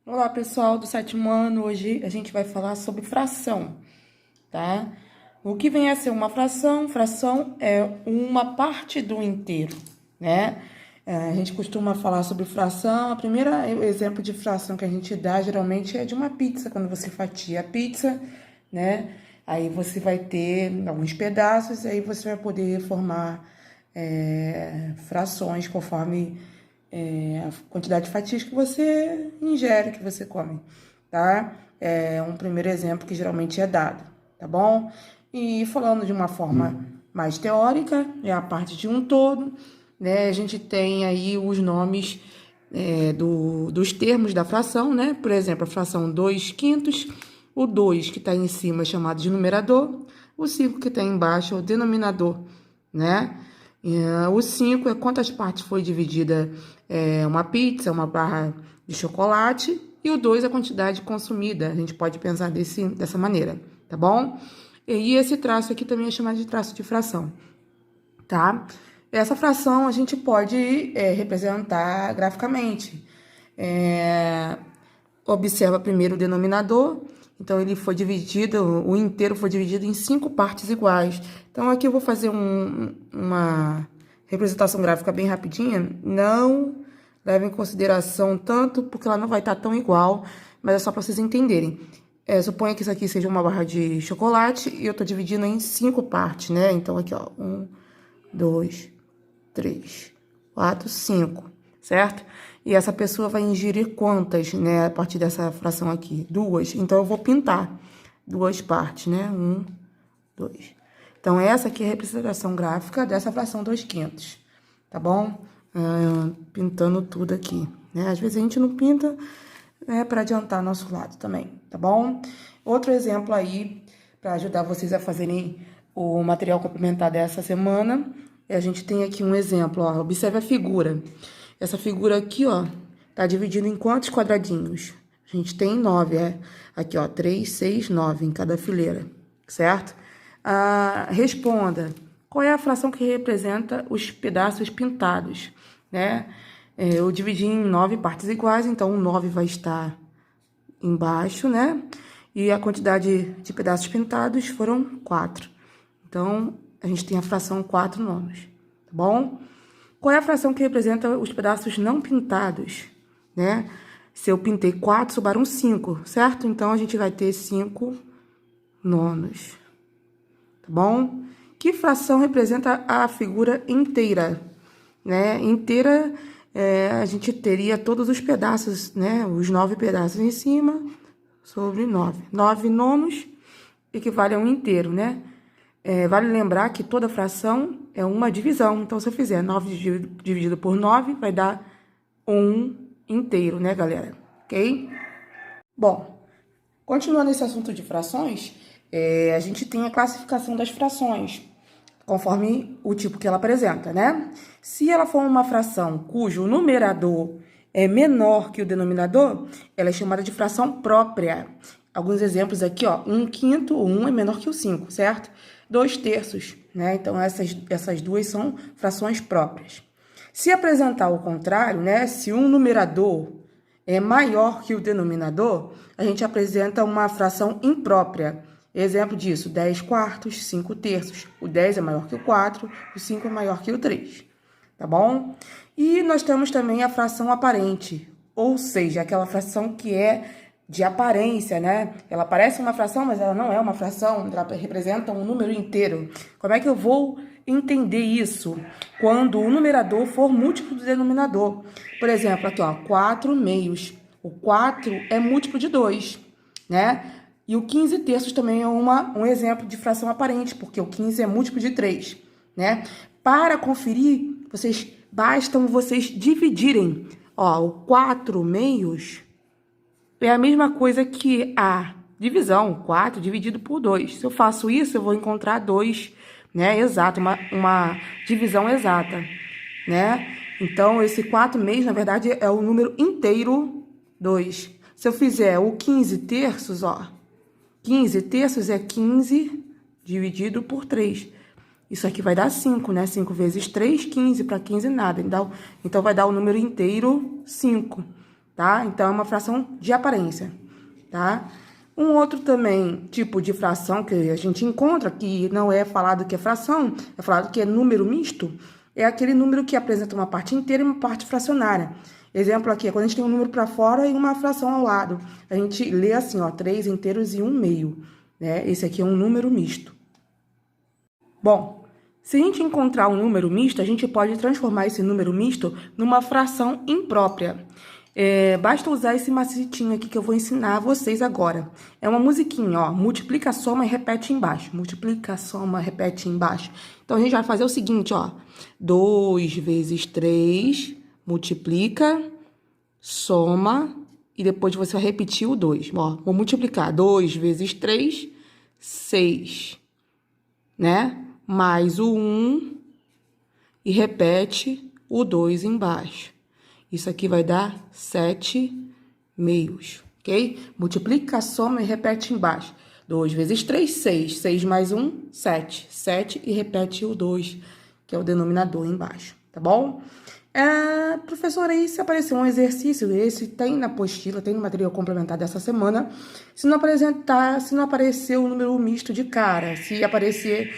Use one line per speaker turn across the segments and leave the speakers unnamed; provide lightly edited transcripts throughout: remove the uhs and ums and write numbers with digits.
Olá, pessoal do sétimo ano. Hoje a gente vai falar sobre fração, tá? O que vem a ser uma fração? Fração é uma parte do inteiro, né? A gente costuma falar sobre fração. O exemplo de fração que a gente dá geralmente é de uma pizza, quando você fatia a pizza, né? Aí você vai ter alguns pedaços, e aí você vai poder formar frações conforme a quantidade de fatias que você ingere, que você come, tá? É um primeiro exemplo que geralmente é dado, tá bom? E falando de uma forma mais teórica, é a parte de um todo, né? A gente tem aí os nomes dos termos da fração, né? Por exemplo, a fração 2 quintos, o 2 que está em cima é chamado de numerador, o 5 que está embaixo é o denominador, né? O 5 é quantas partes foi dividida uma pizza, uma barra de chocolate, e o 2 é a quantidade consumida. A gente pode pensar dessa maneira, tá bom? E esse traço aqui também é chamado de traço de fração, tá? Essa fração a gente pode representar graficamente. Observa primeiro o denominador. Então, ele foi dividido, o inteiro foi dividido em 5 partes iguais. Então, aqui eu vou fazer uma representação gráfica bem rapidinha. Não leve em consideração tanto, porque ela não vai estar tão igual, mas é só para vocês entenderem. Suponha que isso aqui seja uma barra de chocolate e eu estou dividindo em 5 partes, né? Então, aqui, ó, 1, 2, 3, 4, 5, certo? E essa pessoa vai ingerir quantas, né, a partir dessa fração aqui? 2. Então, eu vou pintar 2 partes, né? 1, 2. Então, essa aqui é a representação gráfica dessa fração 2 quintos, tá bom? Pintando tudo aqui, né? Às vezes a gente não pinta, né, para adiantar nosso lado também, tá bom? Outro exemplo aí, para ajudar vocês a fazerem o material complementar dessa semana, a gente tem aqui um exemplo, ó, observe a figura. Essa figura aqui, ó, tá dividida em quantos quadradinhos? A gente tem 9, aqui, ó, 3, 6, 9 em cada fileira, certo? Responda, qual é a fração que representa os pedaços pintados, né? Eu dividi em 9 partes iguais, então o 9 vai estar embaixo, né? E a quantidade de pedaços pintados foram 4. Então, a gente tem a fração 4 nonos, tá bom? Qual é a fração que representa os pedaços não pintados, né? Se eu pintei 4, sobraram 5, certo? Então, a gente vai ter 5 nonos, tá bom? Que fração representa a figura inteira, né? Inteira, a gente teria todos os pedaços, né? Os 9 pedaços em cima sobre 9. 9 nonos equivale a um inteiro, né? Vale lembrar que toda fração é uma divisão. Então, se eu fizer 9 dividido por 9, vai dar 1 inteiro, né, galera? Ok? Bom, continuando esse assunto de frações, a gente tem a classificação das frações, conforme o tipo que ela apresenta, né? Se ela for uma fração cujo numerador é menor que o denominador, ela é chamada de fração própria. Alguns exemplos aqui, ó, 1 quinto, o 1 é menor que o 5, certo? 2 terços, né? Então, essas duas são frações próprias. Se apresentar o contrário, né? Se um numerador é maior que o denominador, a gente apresenta uma fração imprópria. Exemplo disso, 10 quartos, 5 terços. O 10 é maior que o 4, o 5 é maior que o 3, tá bom? E nós temos também a fração aparente, ou seja, aquela fração que é de aparência, né? Ela parece uma fração, mas ela não é uma fração, ela representa um número inteiro. Como é que eu vou entender isso? Quando o numerador for múltiplo do denominador. Por exemplo, aqui, ó, 4 meios. O 4 é múltiplo de 2, né? E o 15 terços também é um exemplo de fração aparente, porque o 15 é múltiplo de 3, né? Para conferir, bastam vocês dividirem. Ó, o 4 meios é a mesma coisa que a divisão, 4 dividido por 2. Se eu faço isso, eu vou encontrar 2, né? Exato, uma divisão exata, né? Então, esse 4 meios, na verdade, é o número inteiro 2. Se eu fizer o 15 terços, ó, 15 terços é 15 dividido por 3. Isso aqui vai dar 5, né? 5 vezes 3, 15. Para 15, nada. Então, vai dar o número inteiro 5, tá? Então, é uma fração de aparência, tá? Um outro também tipo de fração que a gente encontra, que não é falado que é fração, é falado que é número misto, é aquele número que apresenta uma parte inteira e uma parte fracionária. Exemplo aqui, é quando a gente tem um número para fora e uma fração ao lado. A gente lê assim, ó, 3 inteiros e 1 meio, né? Esse aqui é um número misto. Bom, se a gente encontrar um número misto, a gente pode transformar esse número misto numa fração imprópria. Basta usar esse macetinho aqui que eu vou ensinar a vocês agora. É uma musiquinha, ó. Multiplica, soma e repete embaixo. Multiplica, soma, repete embaixo. Então, a gente vai fazer o seguinte, ó. 2 vezes 3, multiplica, soma, e depois você vai repetir o 2. Ó, vou multiplicar 2 vezes 3, 6, né? Mais o 1 e repete o 2 embaixo. Isso aqui vai dar 7 meios, ok? Multiplica, soma e repete embaixo. 2 vezes 3, 6. 6 mais 1, 7. 7 e repete o 2, que é o denominador embaixo, tá bom? Professora, aí se aparecer um exercício, esse tem na apostila, tem no material complementar dessa semana. Se não aparecer o número misto de cara, se aparecer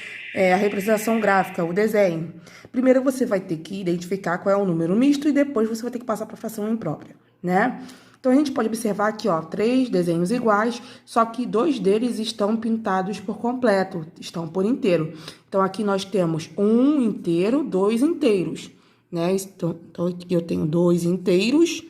a representação gráfica, o desenho, primeiro você vai ter que identificar qual é o número misto e depois você vai ter que passar para a fração imprópria, né? Então, a gente pode observar aqui, ó, 3 desenhos iguais, só que 2 deles estão pintados por completo, estão por inteiro. Então, aqui nós temos 1 inteiro, 2 inteiros, né? Então, aqui eu tenho 2 inteiros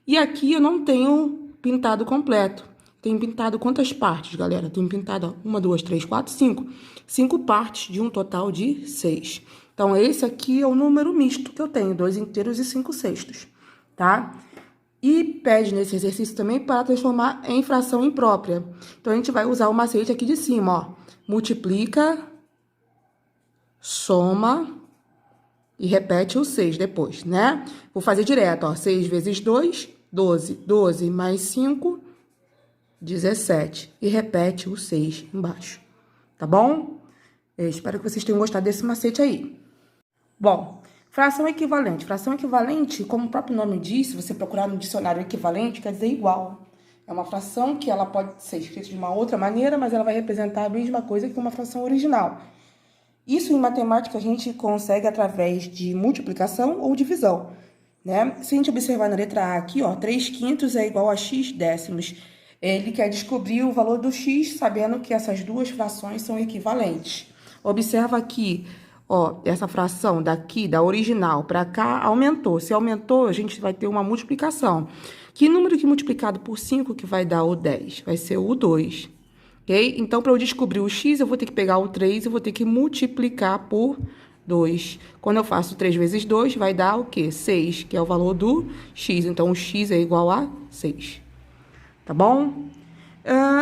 e aqui eu não tenho pintado completo. Tenho pintado quantas partes, galera? Tenho pintado, ó, 1, 2, 3, 4, 5. 5 partes de um total de 6. Então, esse aqui é o número misto que eu tenho, 2 inteiros e 5 sextos, tá? E pede nesse exercício também para transformar em fração imprópria. Então, a gente vai usar o macete aqui de cima, ó. Multiplica, soma e repete o 6 depois, né? Vou fazer direto, ó. 6 vezes 2, 12. 12 mais 5, 17. E repete o 6 embaixo, tá bom? Eu espero que vocês tenham gostado desse macete aí. Bom, fração equivalente. Fração equivalente, como o próprio nome diz, se você procurar no dicionário equivalente, quer dizer igual. É uma fração que ela pode ser escrita de uma outra maneira, mas ela vai representar a mesma coisa que uma fração original. Isso em matemática a gente consegue através de multiplicação ou divisão, né? Se a gente observar na letra A aqui, ó, 3 quintos é igual a x décimos. Ele quer descobrir o valor do x sabendo que essas duas frações são equivalentes. Observa aqui, ó, essa fração daqui, da original para cá, aumentou. Se aumentou, a gente vai ter uma multiplicação. Que número que multiplicado por 5 que vai dar o 10? Vai ser o 2, ok? Então, para eu descobrir o x, eu vou ter que pegar o 3 e vou ter que multiplicar por 2. Quando eu faço 3 vezes 2, vai dar o quê? 6, que é o valor do x. Então, o x é igual a 6, tá bom?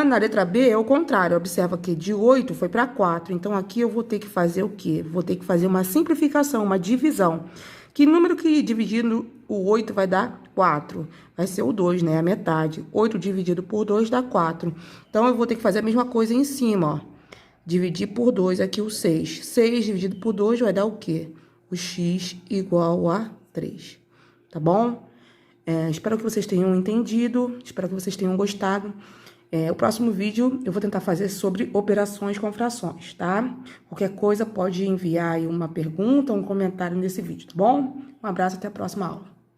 Na letra B é o contrário, observa que de 8 foi para 4, então aqui eu vou ter que fazer o quê? Vou ter que fazer uma simplificação, uma divisão. Que número que dividindo o 8 vai dar 4? Vai ser o 2, né? A metade. 8 dividido por 2 dá 4. Então, eu vou ter que fazer a mesma coisa em cima, ó. Dividir por 2 aqui o 6. 6 dividido por 2 vai dar o quê? O x igual a 3, tá bom? Espero que vocês tenham entendido, espero que vocês tenham gostado. O próximo vídeo eu vou tentar fazer sobre operações com frações, tá? Qualquer coisa pode enviar aí uma pergunta, um comentário nesse vídeo, tá bom? Um abraço, até a próxima aula.